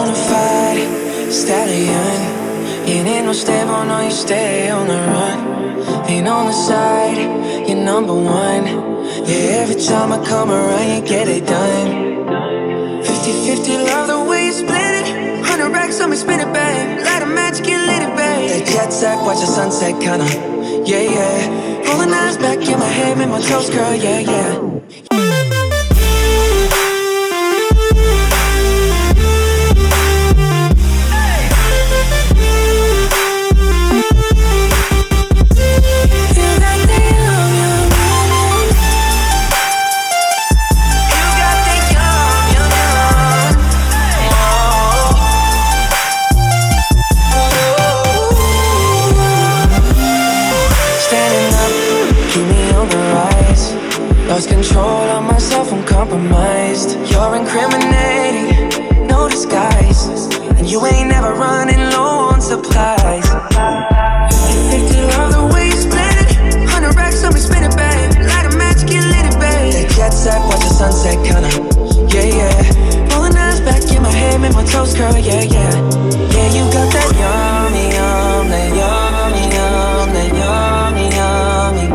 Bonafide stallion. You ain't no stable, no, you stay on the run. Ain't on the side, you're number one. Yeah, every time I come around, you get it done. 50-50, love the way you split it. 100 racks on me, spin it, babe. Light a match, get lit, it, babe. That jet set, watch the sunset, kinda. Yeah, yeah. Rolling eyes back in my head, make my toes curl, yeah, yeah. Lost control of myself, I'm compromised. You're incriminating, no disguise. And you ain't never running low on supplies. 50 love the way you split it. 100 racks on me, spin it, babe. Light a match, get lit, it, babe. That jet set, watch the sunset, kinda. Yeah, yeah. Rolling eyes back in my head, make my toes curl, yeah, yeah. Yeah, you got that yummy, yum, that yummy, yum, that yummy, yummy.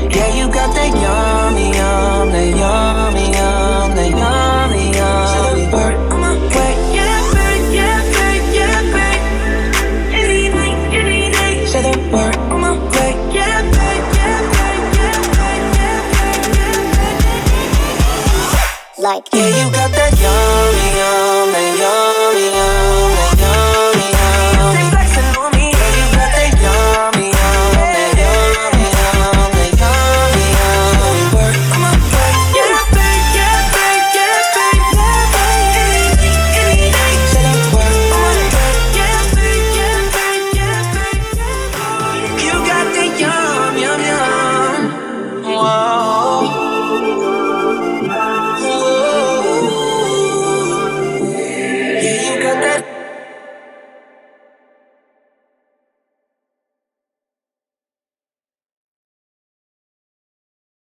Yeah, you got that yummy, yum, that yummy, yum, that yummy, yummy. Word on my way, yeah, babe, yeah, babe, yeah, babe. Any night, any day. Say the word on my way, yeah, babe, yeah, babe, yeah, babe, yeah, babe, yeah, babe. Like, yeah, you got that yummy, yum, that yummy.